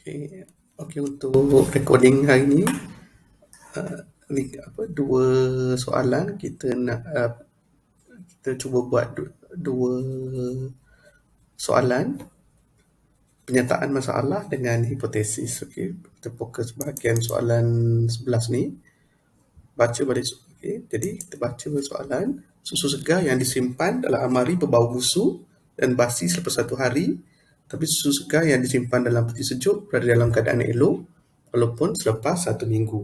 Okey, okey untuk recording hari ni, ni dua soalan kita nak kita cuba buat dua soalan penyataan masalah dengan hipotesis. Okey, kita fokus bahagian soalan 11 ni. Baca balik. Okey, jadi kita baca soalan. Susu segar yang disimpan dalam almari berbau busuk dan basi selepas 1 hari, tapi susu segar yang disimpan dalam peti sejuk berada dalam keadaan elok walaupun selepas 1 minggu.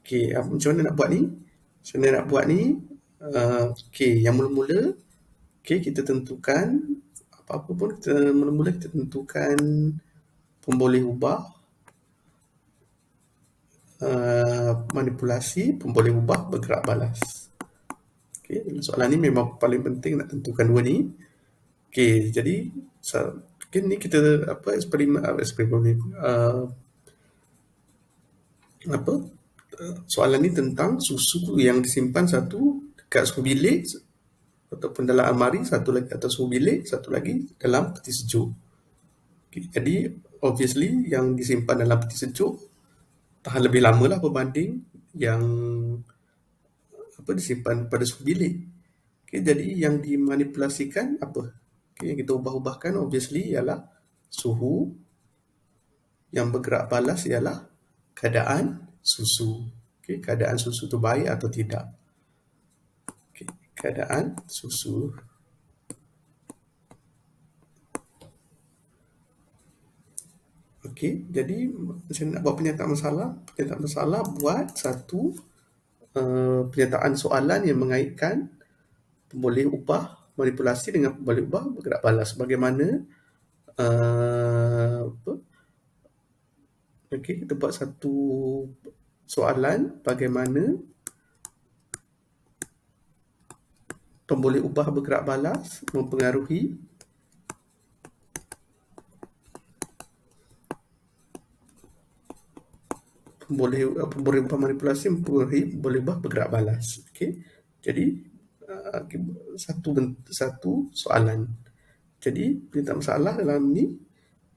Okey, macam mana nak buat ni? Macam mana nak buat ni? Okey, yang mula-mula, okey, kita tentukan apa-apa pun, mula-mula kita tentukan pemboleh ubah, manipulasi, pemboleh ubah, bergerak balas. Okey, soalan ni memang paling penting nak tentukan dua ni. Okey, jadi ni kita eksperimen soalan ni tentang susu yang disimpan satu dekat suhu bilik ataupun dalam almari, satu lagi atas suhu bilik, satu lagi dalam peti sejuk. Okay, jadi obviously yang disimpan dalam peti sejuk tahan lebih lama lah berbanding yang disimpan pada suhu bilik. Okay, jadi yang dimanipulasikan apa? Okay, yang kita ubah-ubahkan obviously ialah suhu, yang bergerak balas ialah keadaan susu. Okay, keadaan susu tu baik atau tidak. Okay, keadaan susu. Okey, jadi macam nak buat penyataan masalah? Penyataan masalah buat satu penyataan soalan yang mengaitkan pemboleh ubah manipulasi dengan pemboleh ubah bergerak balas. Bagaimana okey, kita buat satu soalan bagaimana pemboleh ubah bergerak balas mempengaruhi pemboleh ubah manipulasi mempengaruhi pemboleh ubah bergerak balas. Okey, jadi satu soalan. Jadi penyataan masalah dalam ni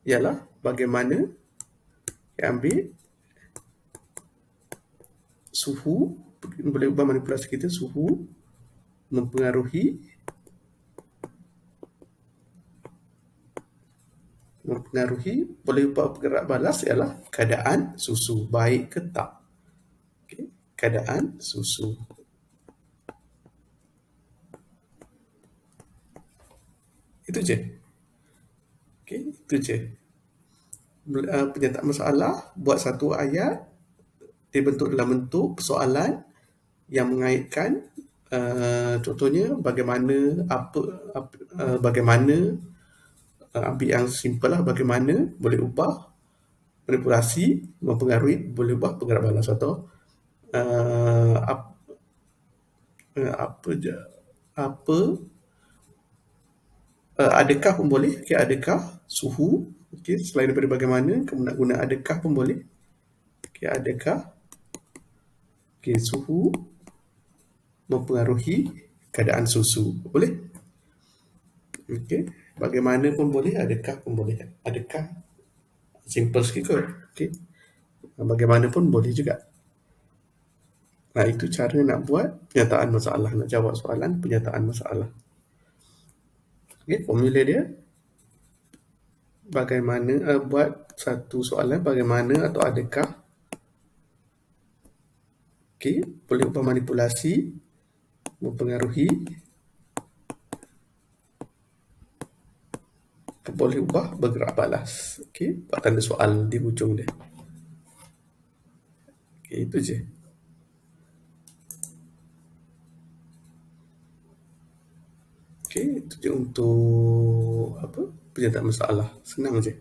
ialah bagaimana kita ambil suhu, boleh ubah manipulasi kita, suhu mempengaruhi boleh ubah bergerak balas ialah keadaan susu, baik ke tak. Okay, keadaan susu. Itu je. Okay, itu je. Penyataan masalah, buat satu ayat, dibentuk dalam bentuk persoalan yang mengaitkan contohnya bagaimana ambil yang simple lah, bagaimana boleh ubah manipulasi mempengaruhi boleh ubah bergerak balas atau adakah pun boleh. Okay, adakah suhu, okay, selain daripada bagaimana, kamu nak guna adakah pun boleh. Okay, adakah suhu mempengaruhi keadaan susu, boleh. Okay, bagaimana pun boleh, adakah pun boleh. Adakah simple sikit kot. Okay, bagaimana pun boleh juga. Nah, itu cara nak buat penyataan masalah, nak jawab soalan penyataan masalah. Okay, formula dia bagaimana buat satu soalan bagaimana atau adakah boleh ubah manipulasi mempengaruhi boleh ubah bergerak balas. Okay, buat tanda soal di hujung dia. Okay, itu je. Okay, itu je untuk penyataan masalah. Senang je.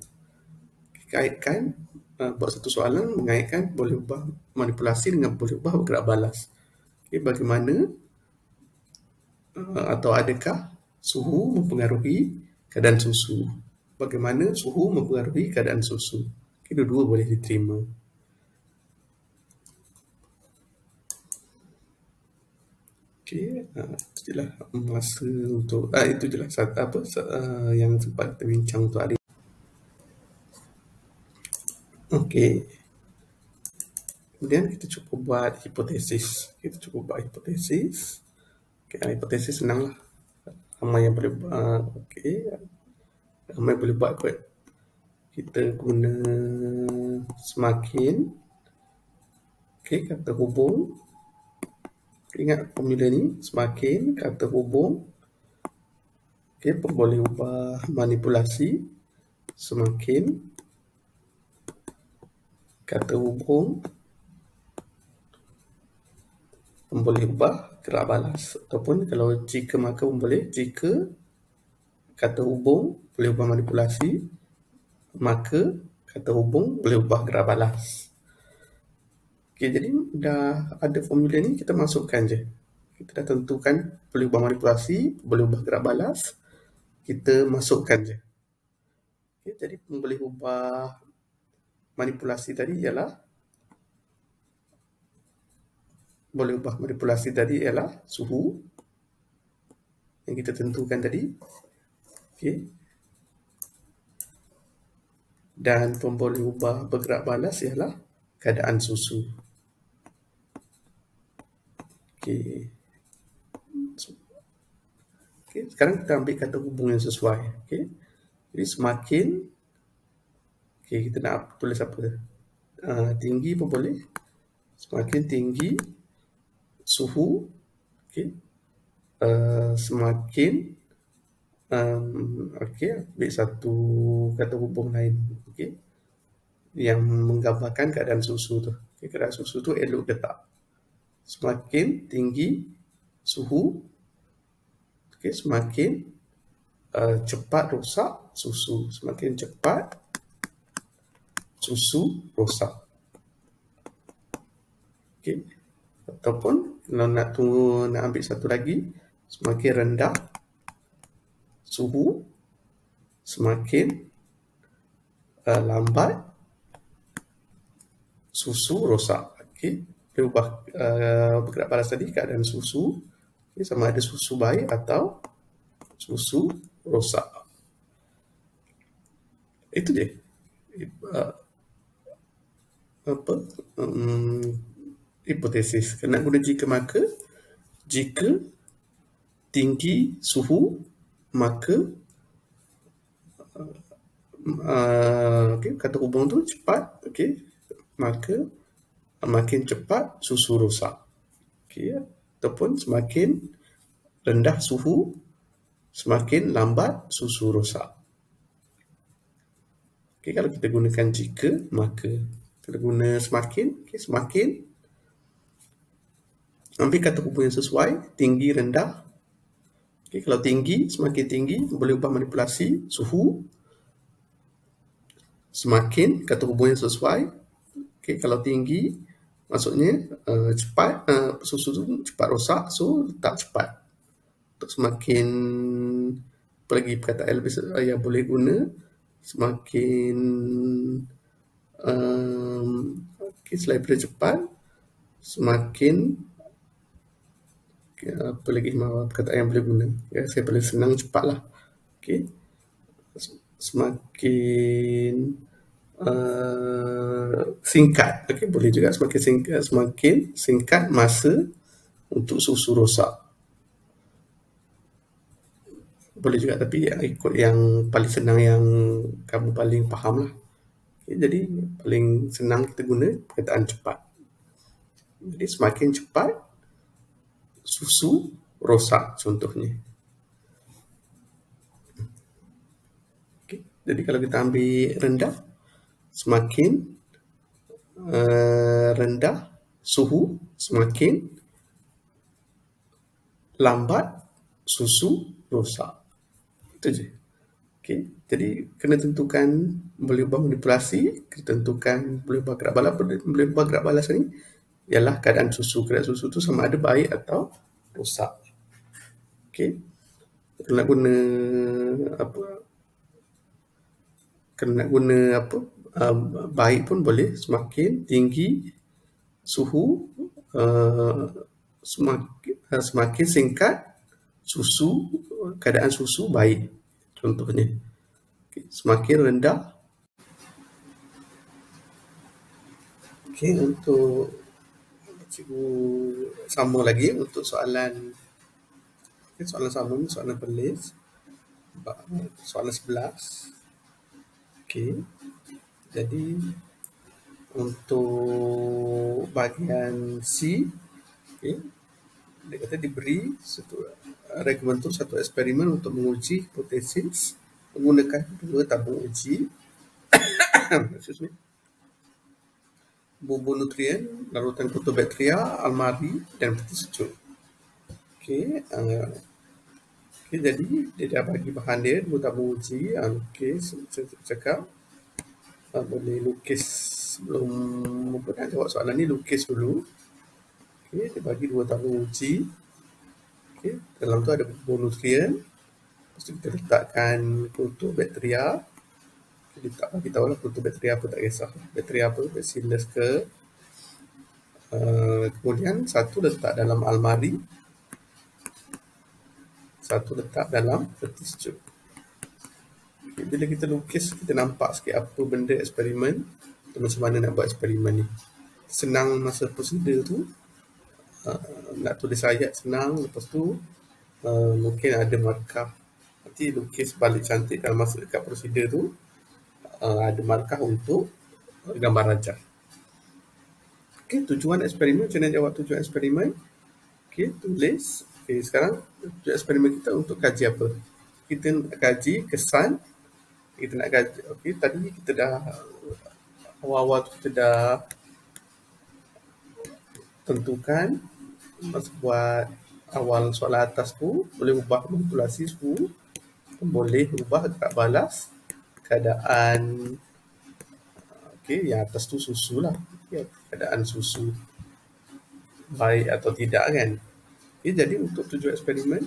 Kaitkan, buat satu soalan mengaitkan boleh ubah manipulasi dengan boleh ubah bergerak balas. Okay, bagaimana atau adakah suhu mempengaruhi keadaan susu? Bagaimana suhu mempengaruhi keadaan susu? Okay, dua-dua boleh diterima. Okay, itu je lah masa untuk itu je lah yang sempat kita bincang untuk hari. Okey. Kemudian kita cuba buat hipotesis. Hipotesis senanglah. Ramai yang boleh buat. Okey. Ramai boleh buat kot. Kita guna semakin. Okey, kata hubung. Ingat formula ni, semakin kata hubung. Okey, boleh ubah manipulasi. Semakin kata hubung boleh ubah gerak balas, ataupun kalau jika maka pun boleh, jika kata hubung boleh ubah manipulasi, maka kata hubung boleh ubah gerak balas. Okey, jadi dah ada formula ni, kita masukkan je. Kita dah tentukan boleh ubah manipulasi, boleh ubah gerak balas, kita masukkan je. Okey, jadi boleh ubah manipulasi tadi ialah suhu yang kita tentukan tadi. Okey. Dan pemboleh ubah bergerak balas ialah keadaan susu. Okey. Okey, sekarang kita ambil kata hubung yang sesuai. Okey. Jadi semakin, okey, kita nak tulis apa? Tinggi pun boleh. Semakin tinggi suhu, okey. Semakin okey, ambil satu kata hubung lain, okey, yang menggambarkan keadaan susu tu. Okay, keadaan susu tu elok ke tak? Semakin tinggi suhu, okey, semakin cepat rosak susu. Semakin cepat susu rosak. Okey. Ataupun kalau nak ambil satu lagi, semakin rendah suhu, semakin lambat susu rosak. Okey, dia ubah bergerak balas tadi keadaan susu, okay, sama ada susu baik atau susu rosak. Itu dia. Hipotesis. Kena guna jika maka. Jika tinggi suhu, maka okey, kata hubung tu cepat, okey, maka makin cepat susu rosak. Okey, ataupun semakin rendah suhu, semakin lambat susu rosak. Okey, kalau kita gunakan jika maka, kita guna semakin, okey, semakin ambil kata hubung yang sesuai, tinggi rendah. Okay, kalau tinggi, semakin tinggi, boleh ubah manipulasi suhu. Semakin kata hubung yang sesuai. Okay, kalau tinggi, maksudnya cepat, susu tu cepat rosak, so tak cepat. Untuk semakin, apa lagi perkataan yang boleh guna, semakin, okay, selain daripada cepat, semakin, apa lagi perkataan yang boleh guna, ya, saya paling senang cepat lah. Okay. Semakin singkat, okay, boleh juga semakin singkat masa untuk susu rosak, boleh juga, tapi ikut yang paling senang, yang kamu paling faham lah. Okay, jadi paling senang kita guna perkataan cepat. Jadi semakin cepat susu rosak contohnya. Okay. Jadi kalau kita ambil rendah, semakin rendah suhu, semakin lambat susu rosak. Itu je. Okay. Jadi kena tentukan boleh ubah manipulasi, kita tentukan boleh ubah gerak balas. Boleh ubah gerak balas ni ialah keadaan susu. Keadaan susu tu sama ada baik atau rosak. Okay. Kalau nak guna apa, kalau nak guna apa, baik pun boleh. Semakin tinggi suhu, semakin singkat susu, keadaan susu baik contohnya. Okay. Semakin rendah Okey, untuk cikgu sambung lagi untuk soalan, okay, soalan sambung ni soalan penulis. Soalan 11. Okey. Jadi untuk bahagian C, okey, dia kata diberi membentuk satu eksperimen untuk menguji hipotesis menggunakan dua tabung uji excuse me, bubur nutrien, larutan kultubakteria, almari dan peti sejuk. Okey, jadi dia dah bagi bahan dia dua tabung uji. Okey, saya cakap boleh lukis sebelum nak jawab soalan ni, lukis dulu. Okey, dia bagi dua tabung uji. Okey, dalam tu ada bubur nutrien. Lepas tu kita letakkan kultur bakteria. Dia tak bagi tahu lah kultur bakteria apa, tak kisah. Bakteria apa, bacillus ke. Kemudian satu letak dalam almari, satu letak dalam peti sejuk. Okay, bila kita lukis, kita nampak sikit apa benda eksperimen, macam mana nak buat eksperimen ni. Senang masa prosedur tu, nak tulis ayat senang, lepas tu mungkin ada markah. Nanti lukis balik cantik dalam masa dekat prosedur tu, ada markah untuk gambar rajah. Okey, tujuan eksperimen, macam mana jawab tujuan eksperimen? Okey, tulis. Okey, sekarang tujuan eksperimen kita untuk kaji apa? Kita nak kaji kesan. Kita nak kaji, okey, tadi kita dah awal-awal tu kita dah tentukan masa buat awal soalan atas tu, boleh ubah manipulasi suhu, boleh ubah gerak balas, keadaan, okey, yang atas tu susu lah. Okay, keadaan susu baik atau tidak kan. Okay, jadi untuk tujuan eksperimen,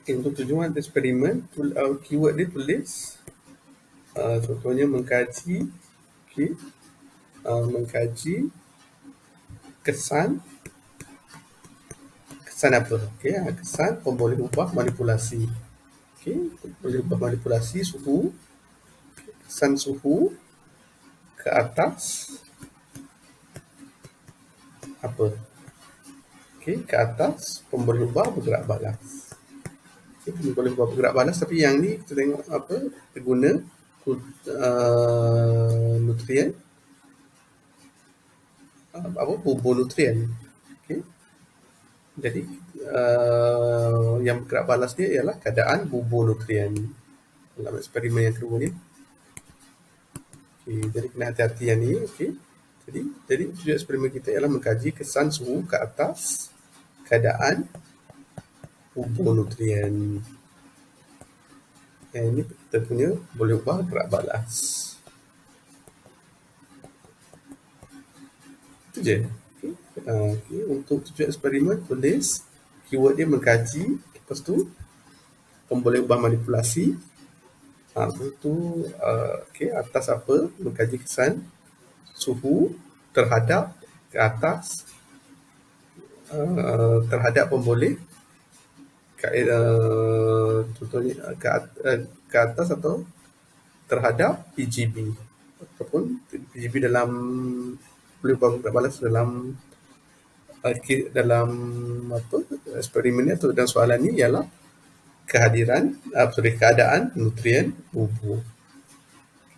untuk tujuan eksperimen, keyword dia tulis contohnya mengkaji, okay, mengkaji kesan apa, okay, kesan boleh ubah manipulasi, okay, boleh ubah manipulasi suhu, kesan suhu ke atas apa, okay, ke atas boleh ubah bergerak balas. Okay, boleh ubah bergerak balas, tapi yang ni kita tengok apa, kita guna nutrien, apa, bubur nutrien. Okay. Jadi yang bergerak balas dia ialah keadaan bubur nutrien dalam eksperimen yang kedua ni. Okay, jadi kena hati-hati yang ni. Okay. Jadi tujuan eksperimen kita ialah mengkaji kesan suhu ke atas keadaan bubur nutrien. Yang ini kita punya boleh ubah gerak balas. Itu je. Okay. Untuk tujuan eksperimen tulis keyword dia mengkaji, lepas tu boleh ubah manipulasi. Itu okay, atas apa, mengkaji kesan suhu terhadap ke atas terhadap pemboleh contohnya ke atas atau terhadap PGB ataupun PGB dalam boleh balas dalam apa eksperimen ni atau dalam soalan ni ialah keadaan nutrien bubur.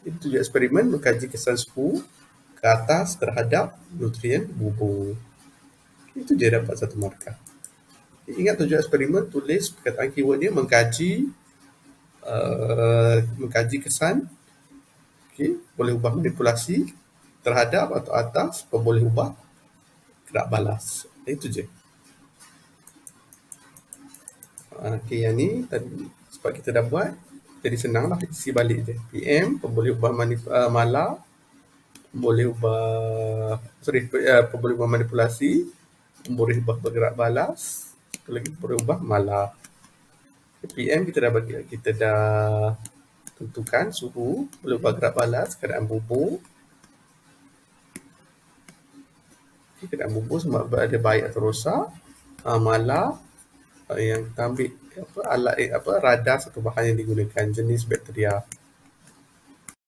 Itu tujuan eksperimen mengkaji kesan suhu ke atas terhadap nutrien bubur. Itu dia dapat satu markah. Ingat tujuan eksperimen, tulis perkataan keyword dia mengkaji kesan, okay, boleh ubah manipulasi terhadap atau atas, boleh ubah gerak balas. Itu je. Okay, yang ni tadi sebab kita dah buat, jadi senang lah, isi balik je. PM, boleh ubah mala, boleh ubah boleh ubah manipulasi, boleh ubah bergerak balas, lagi boleh ubah mala. PM kita dah tentukan suhu, boleh ubah gerak balas, keadaan bubur. Keadaan bubur sama ada baik atau rosak. Mala yang kita ambil alat radar satu bahan yang digunakan, jenis bakteria.